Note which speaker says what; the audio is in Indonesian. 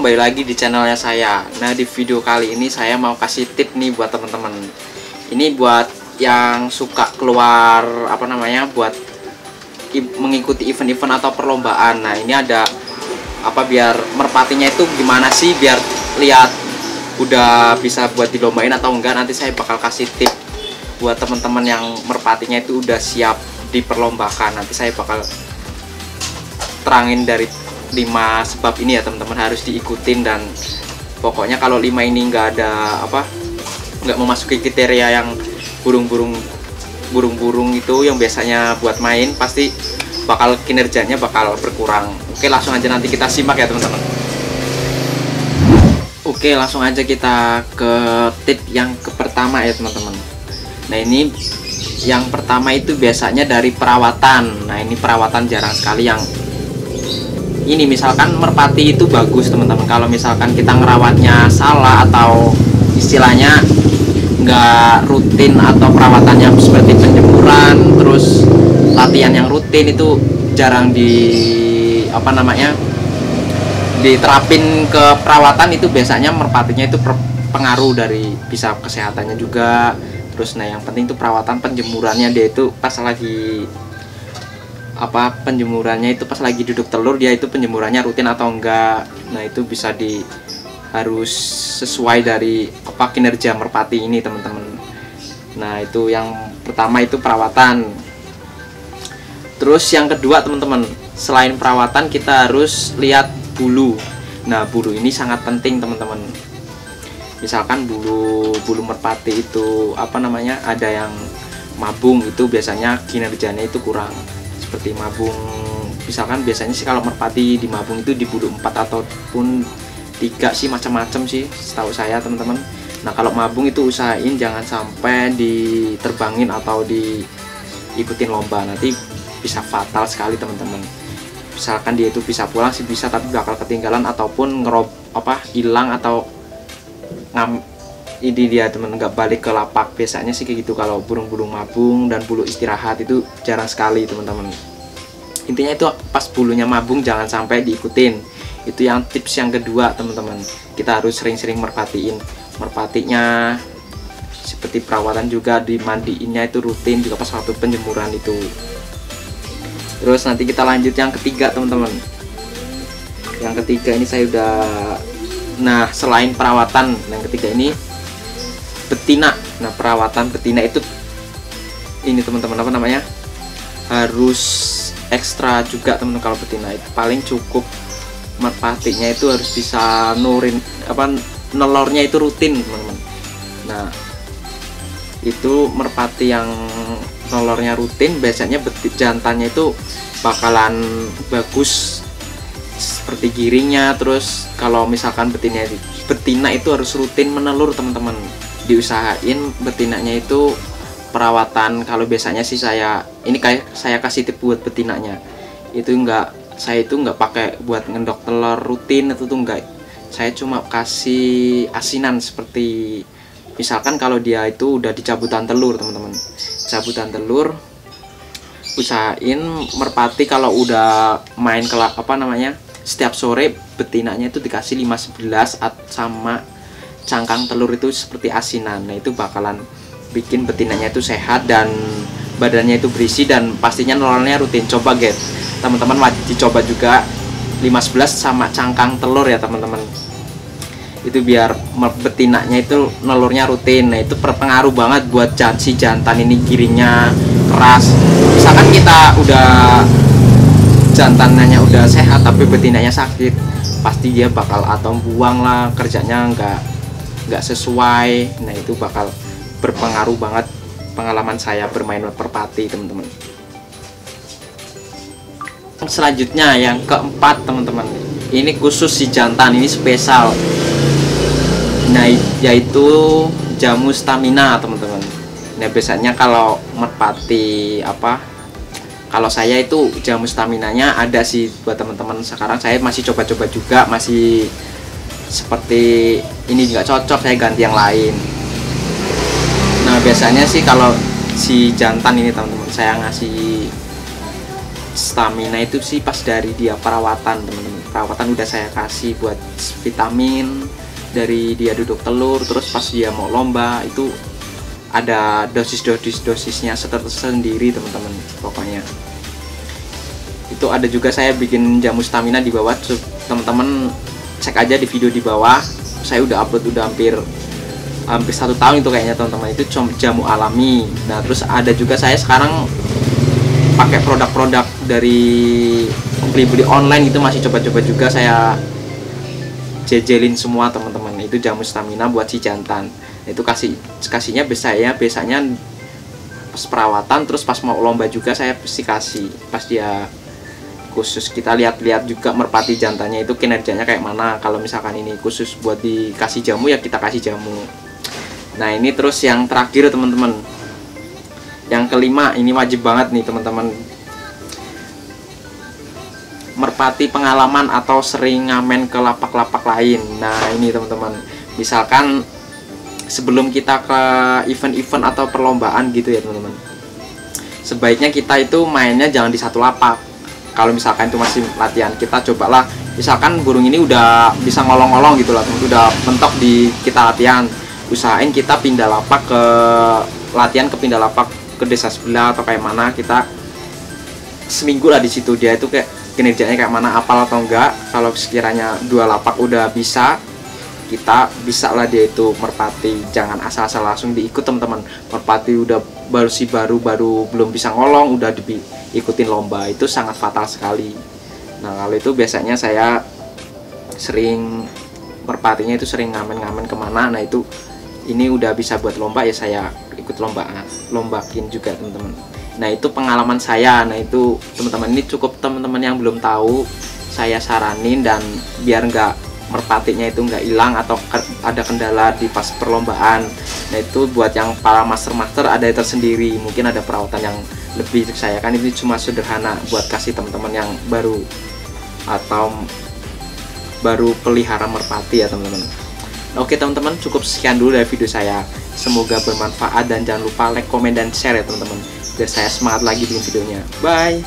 Speaker 1: kembali lagi di channelnya saya. Nah, di video kali ini saya mau kasih tip nih buat teman-teman. Ini buat yang suka keluar buat mengikuti event-event atau perlombaan. Nah, ini ada biar merpatinya itu gimana sih, biar lihat udah bisa buat dilombain atau enggak. Nanti saya bakal kasih tip buat teman-teman yang merpatinya itu udah siap diperlombakan. Nanti saya bakal terangin dari 5 sebab ini ya teman-teman, harus diikutin. Dan pokoknya kalau 5 ini nggak memasuki kriteria yang burung-burung itu yang biasanya buat main, pasti kinerjanya bakal berkurang. Oke, langsung aja nanti kita simak ya teman-teman. Oke, langsung aja kita ke tip yang pertama ya teman-teman. Nah, ini yang pertama itu biasanya dari perawatan. Nah, ini perawatan jarang sekali yang ini, misalkan merpati itu bagus teman-teman, kalau misalkan kita ngerawatnya salah atau istilahnya nggak rutin, atau perawatannya seperti penjemuran, terus latihan yang rutin itu jarang diterapin ke perawatan, itu biasanya merpatinya itu pengaruh dari bisa kesehatannya juga. Terus nah, yang penting itu perawatan penjemurannya, dia itu pas lagi penjemurannya itu pas lagi duduk telur, dia itu penjemurannya rutin atau enggak. Nah, itu bisa harus sesuai dari kinerja merpati ini teman-teman. Nah, itu yang pertama, itu perawatan. Terus yang kedua teman-teman, selain perawatan kita harus lihat bulu. Nah, bulu ini sangat penting teman-teman. Misalkan bulu merpati itu ada yang mabung, itu biasanya kinerjanya itu kurang. Seperti mabung, misalkan biasanya sih kalau merpati di mabung itu di bulu 4 ataupun 3 sih, macam-macam sih setahu saya teman-teman. Nah, kalau mabung itu usahain jangan sampai diterbangin atau diikutin lomba, nanti bisa fatal sekali teman-teman. Misalkan dia itu bisa pulang sih bisa, tapi bakal ketinggalan ataupun hilang atau ini dia teman, nggak balik ke lapak. Biasanya sih kayak gitu kalau burung-burung mabung dan bulu istirahat, itu jarang sekali teman-teman. Intinya itu pas bulunya mabung jangan sampai diikutin. Itu yang tips yang kedua teman-teman, kita harus sering-sering merpatinya. Seperti perawatan juga, dimandiinnya itu rutin juga pas waktu penjemuran itu. Terus nanti kita lanjut yang ketiga teman-teman. Yang ketiga ini saya udah, nah selain perawatan, yang ketiga ini betina. Nah, perawatan betina itu ini teman-teman harus ekstra juga teman-teman. Kalau betina itu paling cukup merpatinya itu harus bisa nelornya itu rutin teman-teman. Nah, itu merpati yang nelornya rutin biasanya jantannya itu bakalan bagus seperti giringnya. Terus kalau misalkan betina itu harus rutin menelur teman-teman. Diusahain betinanya itu perawatan. Kalau biasanya sih saya kasih tip buat betinanya itu saya nggak pakai buat ngendok telur rutin, itu tuh enggak. Saya cuma kasih asinan, seperti misalkan kalau dia itu udah di cabutan telur teman-teman, cabutan telur, usahain merpati kalau udah main setiap sore betinanya itu dikasih 5-11 sama cangkang telur itu seperti asinan. Nah, itu bakalan bikin betinanya itu sehat dan badannya itu berisi, dan pastinya nelornya rutin. Coba teman-teman wajib dicoba juga 5-11 sama cangkang telur ya teman-teman. Itu biar betinanya itu nelurnya rutin. Nah, itu berpengaruh banget buat si jantan ini, giringnya keras. Misalkan kita jantannya udah sehat tapi betinanya sakit, pasti dia bakal buang lah, kerjanya nggak sesuai. Nah, itu bakal berpengaruh banget. Pengalaman saya bermain merpati teman-teman. Selanjutnya yang keempat teman-teman, ini khusus si jantan, ini spesial. Nah, yaitu jamu stamina teman-teman. Nah, biasanya kalau merpati kalau saya itu jamu staminanya ada sih buat teman-teman. Sekarang saya masih coba-coba juga, masih seperti ini nggak cocok, saya ganti yang lain. Nah, biasanya sih kalau si jantan ini teman-teman, saya ngasih stamina itu sih pas dari dia perawatan teman-teman. perawatan udah saya kasih buat vitamin dari dia duduk telur, terus pas dia mau lomba itu ada dosisnya sendiri teman-teman. Pokoknya itu ada juga saya bikin jamu stamina di bawah, teman-teman cek aja di video di bawah. Saya udah upload udah hampir 1 tahun itu kayaknya teman-teman, itu jamu alami. Nah terus ada juga saya sekarang pakai produk-produk dari beli online, itu masih coba-coba juga saya jejelin semua teman-teman. Itu jamu stamina buat si jantan, itu kasihnya biasanya pas perawatan, terus pas mau lomba juga saya pasti kasih. Pas dia khusus kita lihat-lihat juga merpati jantannya itu kinerjanya kayak mana. Kalau misalkan ini khusus buat dikasih jamu ya kita kasih jamu. Nah ini terus yang terakhir teman-teman, yang kelima, ini wajib banget nih teman-teman. Merpati pengalaman atau sering ngamen ke lapak-lapak lain. Nah ini teman-teman, misalkan sebelum kita ke event-event atau perlombaan gitu ya teman-teman, sebaiknya kita itu mainnya jangan di satu lapak. Kalau misalkan itu masih latihan, kita cobalah, misalkan burung ini udah bisa ngolong-ngolong gitu lah, udah mentok di kita latihan, usahain kita pindah lapak ke latihan, pindah lapak ke desa sebelah atau kayak mana, kita seminggu lah di situ, dia itu kayak kinerjanya kayak mana, apal atau enggak. Kalau sekiranya 2 lapak udah bisa, kita bisa lah dia itu merpati. Jangan asal-asal langsung diikut teman-teman. Merpati udah baru belum bisa ngolong udah diikutin lomba, itu sangat fatal sekali. Nah kalau itu biasanya saya sering, merpatinya itu sering ngamen-ngamen kemana. Nah itu ini udah bisa buat lomba ya saya ikut lombakin juga teman-teman. Nah itu pengalaman saya. Nah itu teman-teman, ini cukup teman-teman yang belum tahu saya saranin, dan biar nggak merpatinya itu nggak hilang atau ada kendala di pas perlombaan. Nah itu buat yang para master ada tersendiri, mungkin ada perawatan yang lebih. Saya kan ini cuma sederhana buat kasih teman-teman yang baru atau baru pelihara merpati ya teman-teman. Oke teman-teman, cukup sekian dulu dari video saya, semoga bermanfaat, dan jangan lupa like, komen, dan share ya teman-teman, biar saya semangat lagi bikin videonya. Bye.